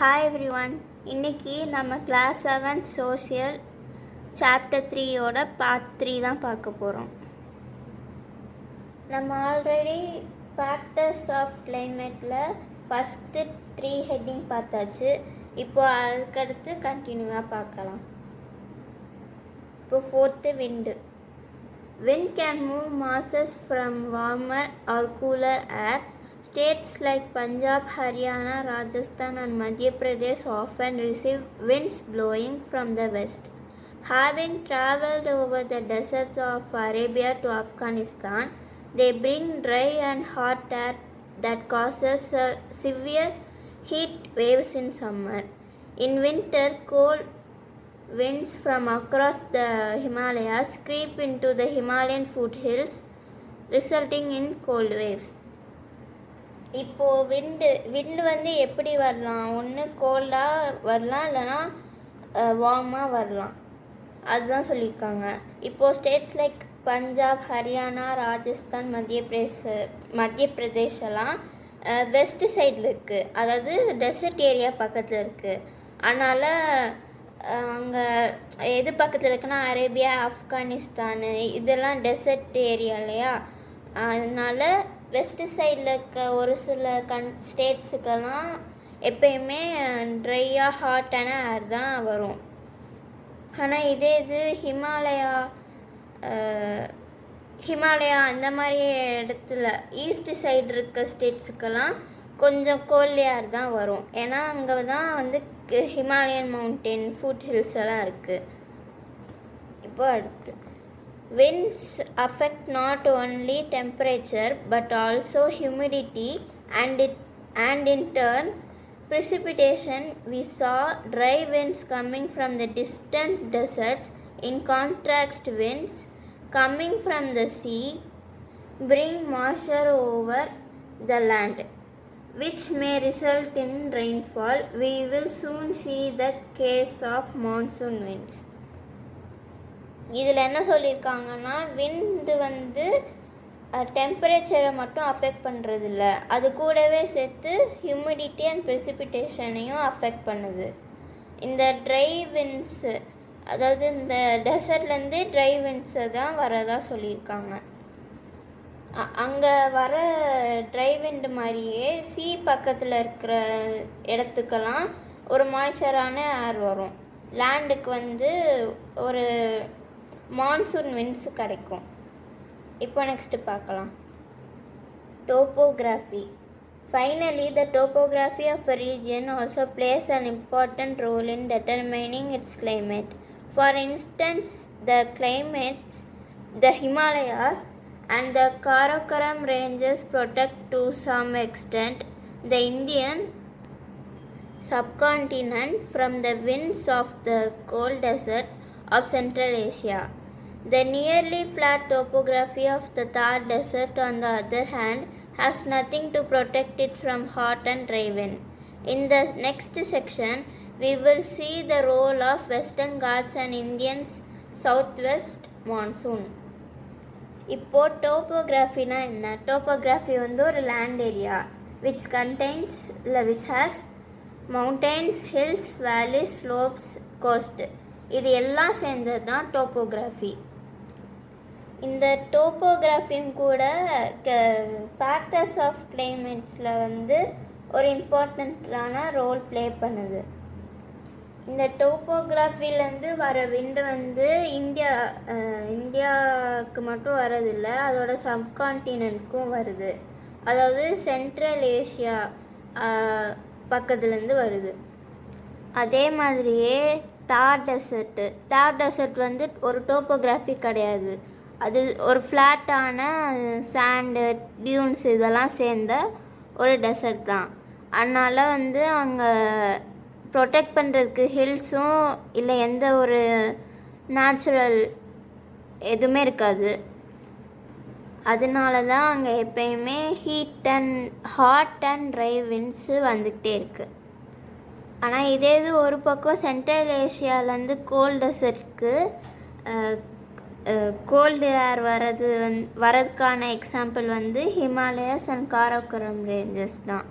Hi everyone. இன்னைக்கு நம்ம class 7 social chapter 3யோட பார்ட் 3 தான் பார்க்க போகிறோம். நம்ம ஆல்ரெடி ஃபேக்டர்ஸ் ஆஃப் கிளைமேட்டில் ஃபஸ்ட்டு 3 ஹெட்டிங் பார்த்தாச்சு. இப்போ அதுக்கடுத்து கண்டினியூவாக பார்க்கலாம். இப்போ 4th wind. Wind can move masses from warmer or cooler air. States like Punjab, Haryana, Rajasthan and Madhya Pradesh often receive winds blowing from the west. Having travelled over the deserts of Arabia to Afghanistan, they bring dry and hot air that causes severe heat waves in summer. In winter, cold winds from across the Himalayas creep into the Himalayan foothills, resulting in cold waves. இப்போது விண்டு வந்து எப்படி வரலாம்? ஒன்று கோல்டாக வரலாம், இல்லைனா வார்மாக வரலாம். அதுதான் சொல்லியிருக்காங்க. இப்போது ஸ்டேட்ஸ் லைக் பஞ்சாப், ஹரியானா, ராஜஸ்தான், மத்திய பிரதேஷெல்லாம் வெஸ்ட் சைடில் இருக்குது, அதாவது டெசர்ட் ஏரியா பக்கத்தில் இருக்குது. அதனால் அங்கே எது பக்கத்தில் இருக்குன்னா அரேபியா, ஆப்கானிஸ்தானு, இதெல்லாம் டெசர்ட் ஏரியா இல்லையா? அதனால் வெஸ்ட் சைடில் இருக்க ஒரு சில ஸ்டேட்ஸுக்கெல்லாம் எப்பயுமே ட்ரையாக ஹாட்டான ஏர் தான் வரும். ஆனால் இது ஹிமாலயா அந்த மாதிரி இடத்துல ஈஸ்ட் சைடு இருக்க ஸ்டேட்ஸுக்கெல்லாம் கொஞ்சம் கோல்ட் ஏர் தான் வரும். ஏன்னா அங்கே தான் வந்து ஹிமாலயன் மவுண்டன் ஃபுட் ஹில்ஸ் எல்லாம் இருக்குது. இப்போ அடுத்து, winds affect not only temperature but also humidity and in turn precipitation. We saw dry winds coming from the distant deserts. In contrast, winds coming from the sea bring moisture over the land, which may result in rainfall. We will soon see the case of monsoon winds. இதில் என்ன சொல்லியிருக்காங்கன்னா, விண்டு வந்து டெம்பரேச்சரை மட்டும் affect பண்ணுறதில்ல, அது கூடவே சேர்த்து ஹியூமிடிட்டி அண்ட் ப்ரெசிபிடேஷனையும் அஃபெக்ட் பண்ணுது. இந்த ட்ரை விண்ட்ஸு, அதாவது இந்த டெசர்ட்லேருந்து ட்ரை விண்ட்ஸை தான் வரதா சொல்லியிருக்காங்க. அங்கே வர ட்ரை விண்டு மாதிரியே சீ பக்கத்தில் இருக்கிற இடத்துக்கெல்லாம் ஒரு மாய்ச்சரான ஏர் வரும். லேண்டுக்கு வந்து ஒரு மான்சூன் விண்ட்ஸ் கிடைக்கும். இப்போ நெக்ஸ்ட்டு பார்க்கலாம். Topography. Finally, the topography of a region also plays an important role in determining its climate. For instance, the Himalayas and the Karakoram ranges protect to some extent the Indian subcontinent from the winds of the cold desert of Central Asia. The nearly flat topography of the Thar Desert, on the other hand, has nothing to protect it from hot and dry wind. In the next section, we will see the role of Western Ghats and Indian's southwest monsoon. இப்போ டோப்போகிராஃபினா என்ன? Topography வந்து ஒரு land area which has mountains, hills, valleys, slopes, coast. இது எல்லாம் சேர்ந்தது தான் topography. இந்த டோப்போகிராஃபியும் கூட ஃபேக்டர்ஸ் ஆஃப் கிளைமேட்ஸில் வந்து ஒரு இம்பார்ட்டண்ட்டான ரோல் ப்ளே பண்ணுது. இந்த டோப்போகிராஃபிலேருந்து வர விண்டு வந்து இந்தியாவுக்கு மட்டும் வரதில்லை, அதோட சப்கான்டினென்ட்க்கும் வருது. அதாவது சென்ட்ரல் ஏஷியா பக்கத்துலேருந்து வருது. அதே மாதிரியே தார் டெசர்ட் வந்து ஒரு டோப்போகிராஃபி கிடையாது, அது ஒரு ஃப்ளாட்டான சாண்டு, டியூன்ஸ் இதெல்லாம் சேர்ந்த ஒரு டெசர்ட் தான். அதனால் வந்து அங்கே ப்ரொடெக்ட் பண்ணுறதுக்கு ஹில்ஸும் இல்லை எந்த ஒரு நேச்சுரல் எதுவுமே இருக்காது. அதனால தான் அங்கே எப்பயுமே ஹாட் அண்ட் ட்ரை விண்ட்ஸு வந்துக்கிட்டே இருக்குது. ஆனால் இதே இது ஒரு பக்கம் சென்ட்ரல் ஏஷியாவிலேருந்து கோல்டு டெசர்ட்க்கு கோல்டு ஏர் வரதுக்கான எக்ஸாம்பிள் வந்து ஹிமாலயாஸ் அண்ட் காராகோரம் ரேஞ்சஸ் தான்.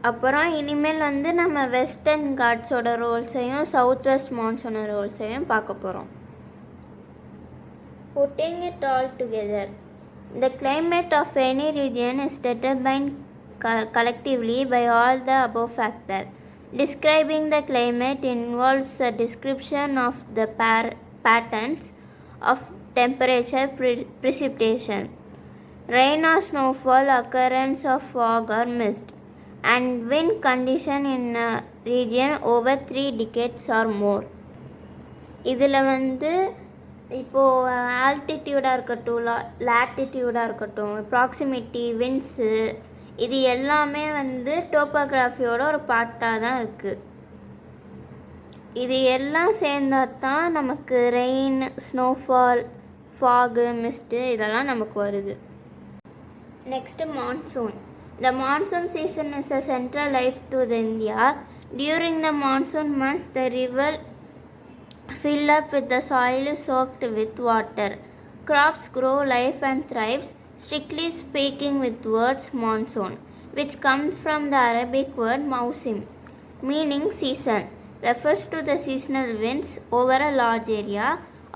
அப்புறம் இனிமேல் வந்து நம்ம வெஸ்டர்ன் காட்ஸோட ரோல்ஸையும் சவுத் வெஸ்ட் மான்சூனோட ரோல்ஸையும் பார்க்க போகிறோம். Putting it all together, the climate of any region is determined collectively by all the above factors. Describing the climate involves a description of the patterns of temperature, precipitation, rain or snowfall, occurrence of fog or mist, and wind condition in a region over 3 decades or more. இதில் வந்து இப்போது ஆல்டிடியூடாக இருக்கட்டும், லேட்டிடியூடாக இருக்கட்டும், proximity, விண்ட்ஸு, இது எல்லாமே வந்து டோப்போகிராஃபியோட ஒரு பார்ட்டாக தான் இருக்குது. இது எல்லாம் சேர்ந்தால் தான் நமக்கு ரெயின், ஸ்னோஃபால், ஃபாகு, மிஸ்ட்டு இதெல்லாம் நமக்கு வருது. Next monsoon. The monsoon season is a central life to the India. During the monsoon months, the river fill up with the soil soaked with water. Crops grow, life and thrives. Strictly speaking, with words monsoon, which comes from the Arabic word mausim, meaning season, refers to the seasonal winds over a large area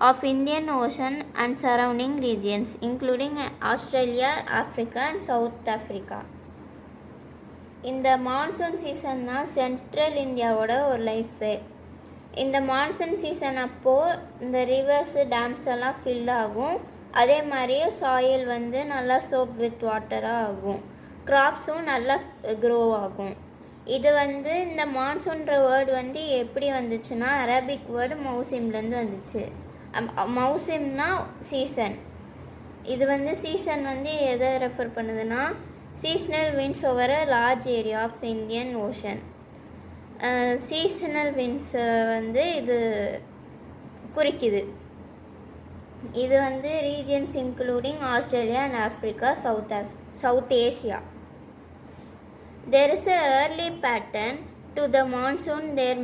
of Indian Ocean and surrounding regions, including Australia, Africa and South Africa. இந்த monsoon season தான் central இந்தியாவோட ஒரு life. இந்த monsoon season அப்போது இந்த reverse, டேம்ஸ் எல்லாம் fill ஆகும். அதே மாதிரி சாயில் வந்து நல்லா சோப் வித் வாட்டராக ஆகும். கிராப்ஸும் நல்லா க்ரோ ஆகும். இது வந்து இந்த மான்சூன்ற வேர்டு வந்து எப்படி வந்துச்சுன்னா அரபிக் வேர்டு மௌசிம்லேருந்து வந்துச்சு. மௌசிம்னா சீசன். இது வந்து சீசன் வந்து எதை ரெஃபர் பண்ணுதுன்னா seasonal winds over a large area of Indian Ocean. Seasonal விண்ட்ஸை வந்து இது குறிக்குது. இது வந்து regions including Australia and Africa, South Asia. There is a early pattern to the monsoon. Their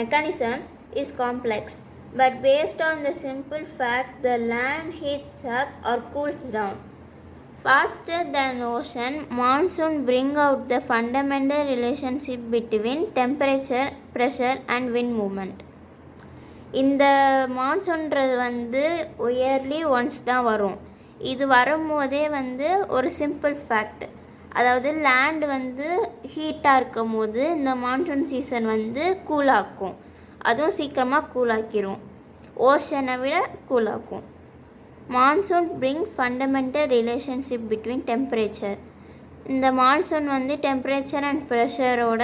mechanism is complex, but based on the simple fact the land heats up or cools down faster than ocean, monsoon bring out the fundamental relationship between temperature, pressure and wind movement. இந்த மான்சூன்றது வந்து yearly once தான் வரும். இது வரும்போதே வந்து ஒரு simple fact, அதாவது land வந்து ஹீட்டாக இருக்கும் போது இந்த மான்சூன் சீசன் வந்து கூலாக்கும். அதுவும் சீக்கிரமாக கூலாக்கிரும், ஓஷனை விட கூலாக்கும். Monsoon bring fundamental relationship between temperature. இந்த மான்சூன் வந்து டெம்பரேச்சர் அண்ட் ப்ரெஷரோட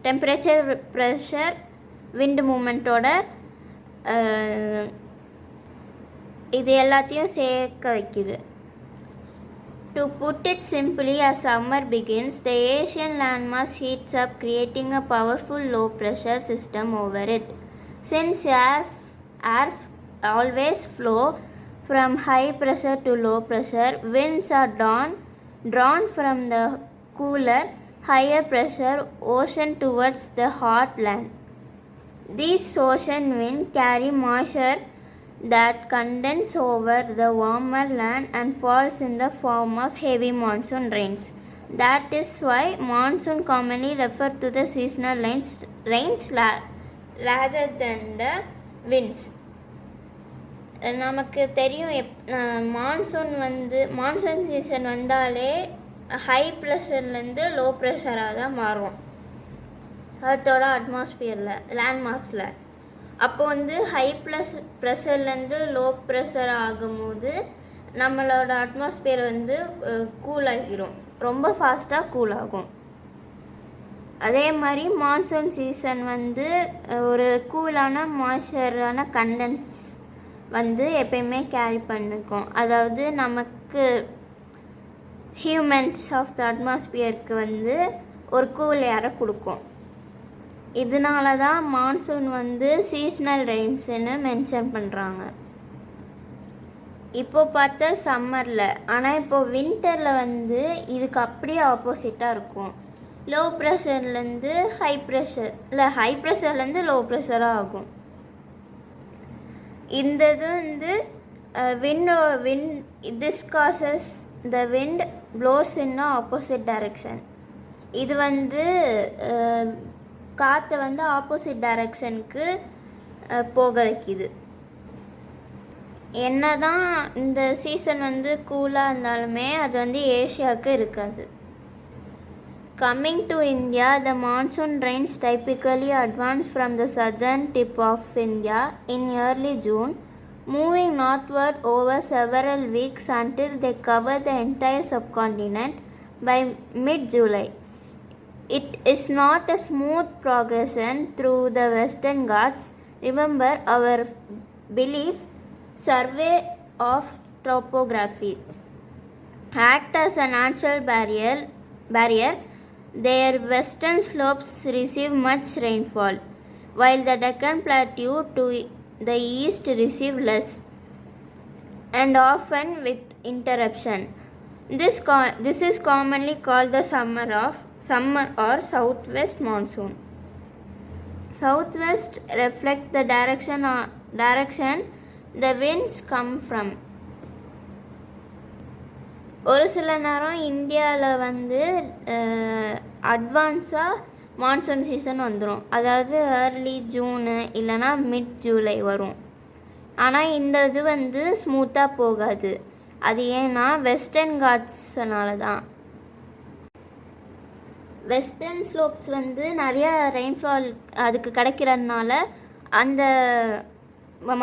டெம்பரேச்சர், ப்ரெஷர், விண்ட் மூமெண்ட்டோட இது எல்லாத்தையும் சேர்க்க வைக்குது. To put it simply, as summer begins, the Asian landmass heats up, creating a powerful low pressure system over it. Since air always flow from high pressure to low pressure, winds are drawn from the cooler, higher pressure ocean towards the hot land. These ocean winds carry moisture that condense over the warmer land and falls in the form of heavy monsoon rains. That is why monsoon commonly refer to the seasonal rains rather than the winds. நமக்கு தெரியும் monsoon season வந்தாலே high ப்ரெஷர்லேருந்து low ப்ரெஷராக தான் மாறும் அர்த்தோட அட்மாஸ்பியரில், land மாஸில். அப்போ வந்து high ப்ரெஷர்லேருந்து low pressure ஆகும்போது நம்மளோட atmosphere வந்து கூல் ஆகிரும், ரொம்ப ஃபாஸ்ட்டாக கூல் ஆகும். அதே மாதிரி மான்சூன் சீசன் வந்து ஒரு கூலான மாய்ஸ்சரான கண்டென்ஸ் வந்து எப்பயுமே கேரி பண்ணிக்கும். அதாவது நமக்கு ஹியூமன்ஸ் ஆஃப் த அட்மாஸ்பியருக்கு வந்து ஒரு கூல் ஏரை கொடுக்கும். இதனால தான் மான்சூன் வந்து சீஸ்னல் ரெயின்ஸ்ன்னு மென்ஷன் பண்ணுறாங்க. இப்போ பார்த்தா சம்மரில், ஆனால் இப்போது வின்டரில் வந்து இதுக்கு அப்படியே ஆப்போசிட்டாக இருக்கும். லோ ப்ரெஷர்லேருந்து ஹை ப்ரெஷர், இல்லை ஹை ப்ரெஷர்லேருந்து லோ ப்ரெஷராக ஆகும். இந்த இது வந்து this causes the wind blows in the opposite direction. இது வந்து காற்றை வந்து ஆப்போசிட் டைரக்ஷனுக்கு போக வைக்கிது. என்ன தான் இந்த சீசன் வந்து கூலாக இருந்தாலுமே அது வந்து ஏஷியாவுக்கு இருக்காது. Coming to India, the monsoon rains typically advance from the southern tip of India in early June, moving northward over several weeks until they cover the entire subcontinent by mid-July. It is not a smooth progression through the Western Ghats. Remember our belief survey of topography act as a natural barrier. Their western slopes receive much rainfall, while the Deccan Plateau to the east receive less, and often with interruption. This is commonly called the summer or southwest monsoon. Southwest reflect the direction the winds come from. ஒரு சில நேரம் இந்தியாவில் வந்து அட்வான்ஸாக monsoon season வந்துடும். அதாவது early June இல்லைனா mid July வரும். ஆனால் இந்த இது வந்து ஸ்மூத்தாக போகாது. அது ஏன்னா வெஸ்டர்ன் காட்ஸ்னால தான். வெஸ்டர்ன் ஸ்லோப்ஸ் வந்து நிறையா ரெயின்ஃபால் அதுக்கு கிடைக்கிறதுனால அந்த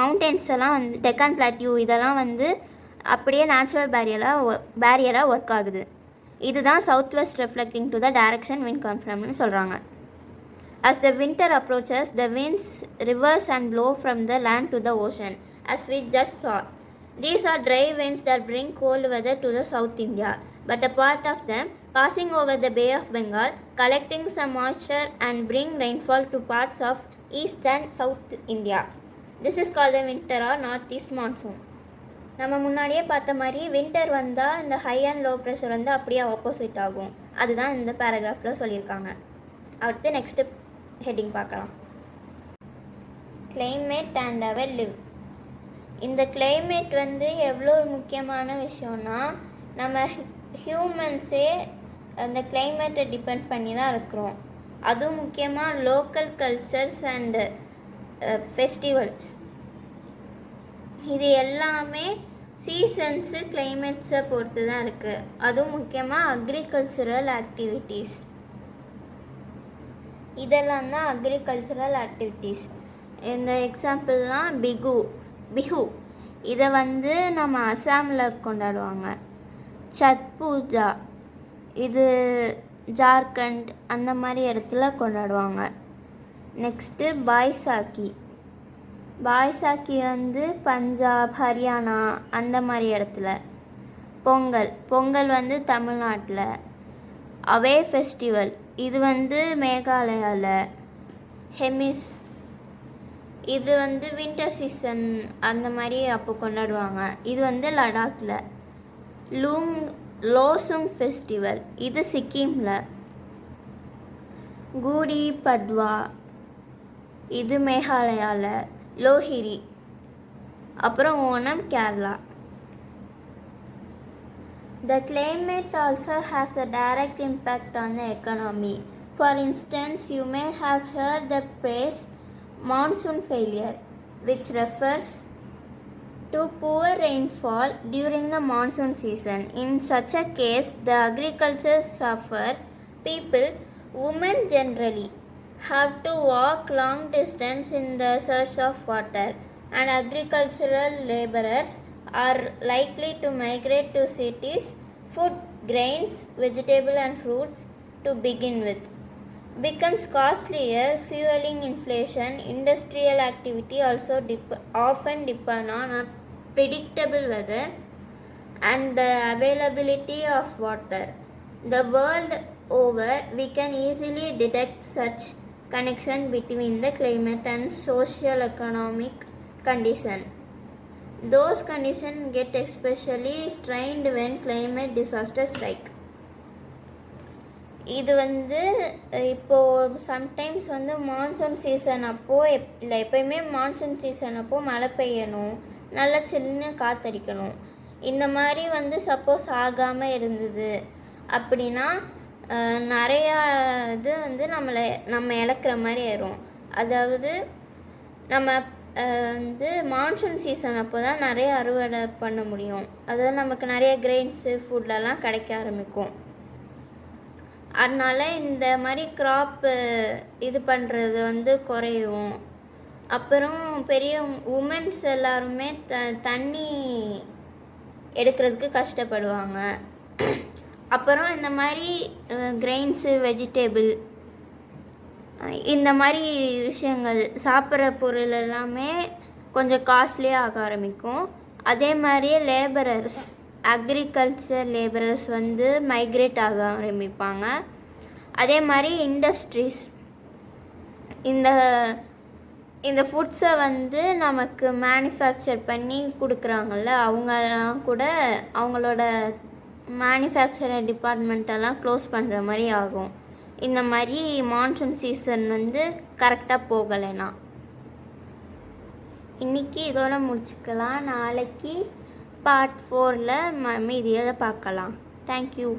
மவுண்டெயின்ஸ் எல்லாம் வந்து டெக்கான் பிளாட்டியூ இதெல்லாம் வந்து அப்படியே நேச்சுரல் பேரியராக ஒர்க் ஆகுது. இதுதான் south west reflecting to the direction wind come ஃப்ரம்னு சொல்கிறாங்க. As the winter approaches, the winds reverse and blow from the land to the ocean, as we just saw. These are dry winds that bring cold weather to the South India, but a part of them passing over the Bay of Bengal, collecting some moisture and bring rainfall to parts of East and South India. This is called the winter or northeast monsoon. நம்ம முன்னாடியே பார்த்த மாதிரி winter வந்தால் இந்த high and low pressure வந்து அப்படியே opposite ஆகும். அதுதான் இந்த பேராகிராஃபில் சொல்லியிருக்காங்க. அடுத்து நெக்ஸ்ட்டு ஹெட்டிங் பார்க்கலாம். Climate and our live. இந்த கிளைமேட் வந்து எவ்வளோ முக்கியமான விஷயம்னா நம்ம ஹியூமன்ஸே அந்த கிளைமேட்டை டிபெண்ட் பண்ணி தான் இருக்கிறோம். அதுவும் முக்கியமாக லோக்கல் கல்ச்சர்ஸ் அண்டு ஃபெஸ்டிவல்ஸ் இது எல்லாமே சீசன்ஸு கிளைமேட்ஸை பொறுத்து தான் இருக்குது. அதுவும் முக்கியமாக அக்ரிகல்ச்சுரல் ஆக்டிவிட்டீஸ் இதெல்லாம் தான் அக்ரிகல்ச்சுரல் ஆக்டிவிட்டீஸ். இந்த எக்ஸாம்பிள்லாம் பிஹு இதை வந்து நம்ம அசாமில் கொண்டாடுவாங்க. சத் பூஜா இது ஜார்க்கண்ட் அந்த மாதிரி இடத்துல கொண்டாடுவாங்க. நெக்ஸ்ட்டு பாய்சாக்கி வந்து பஞ்சாப் ஹரியானா அந்த மாதிரி இடத்துல. பொங்கல் வந்து தமிழ்நாட்டில். அவே ஃபெஸ்டிவல் இது வந்து மேகாலயாவில். ஹெமிஸ் இது வந்து வின்டர் சீசன் அந்த மாதிரி அப்போ கொண்டாடுவாங்க. இது வந்து லடாக்கில். லோசுங் ஃபெஸ்டிவல் இது சிக்கிமில். கூடி பத்வா இது மேகாலயாவில். லோஹிரி அப்புறம் Onam Kerala. The climate also has a direct impact on the economy. For instance, you may have heard the phrase monsoon failure, which refers to poor rainfall during the monsoon season. In such a case, the agriculture suffer. People, women generally, have to walk long distance in the search of water, and agricultural laborers are likely to migrate to cities. Food, grains, vegetables and fruits to begin with becomes costlier, fueling inflation. Industrial activity also often depend on unpredictable weather and the availability of water. The world over, we can easily detect such connection between the climate and socio-economic condition. Those conditions get especially strained when climate disasters strike. இது வந்து இப்போது sometimes வந்து monsoon season அப்போது இல்லை எப்போயுமே monsoon season அப்போது மழை பெய்யணும், நல்லா சில்லுன்னு காற்றடிக்கணும். இந்த மாதிரி வந்து சப்போஸ் ஆகாமல் இருந்தது அப்படின்னா நிறையா இது வந்து நம்ம இழக்கிற மாதிரி ஆயிரும். அதாவது நம்ம வந்து மான்சூன் சீசன் அப்போ தான் நிறைய அறுவடை பண்ண முடியும். அதாவது நமக்கு நிறைய கிரெயின்ஸு ஃபுட்லலாம் கிடைக்க ஆரம்பிக்கும். அதனால் இந்த மாதிரி க்ராப்பு இது பண்ணுறது வந்து குறையும். அப்புறம் பெரிய உமன்ஸ் எல்லாருமே தண்ணி எடுக்கிறதுக்கு கஷ்டப்படுவாங்க. அப்புறம் இந்த மாதிரி கிரெயின்ஸு வெஜிடபிள் இந்த மாதிரி விஷயங்கள் சாப்பிட்ற பொருள் எல்லாமே கொஞ்சம் காஸ்ட்லியாக ஆக ஆரம்பிக்கும். அதே மாதிரியே லேபரர்ஸ் அக்ரிகல்ச்சர் லேபரர்ஸ் வந்து மைக்ரேட் ஆக ஆரம்பிப்பாங்க. அதே மாதிரி இண்டஸ்ட்ரீஸ் இந்த ஃபுட்ஸை வந்து நமக்கு மேனுஃபேக்சர் பண்ணி கொடுக்குறாங்கல்ல, அவங்கெல்லாம் கூட அவங்களோட மேனுஃபேக்சரர் டிபார்ட்மெண்ட்டெல்லாம் க்ளோஸ் பண்ணுற மாதிரி ஆகும். இந்த மாதிரி மான்சூன் சீசன் வந்து கரெக்டாக போகலைன்னா. இன்றைக்கி இதோட முடிச்சுக்கலாம். நாளைக்கு பார்ட் 4ல் மீதியை பார்க்கலாம். தேங்க்யூ.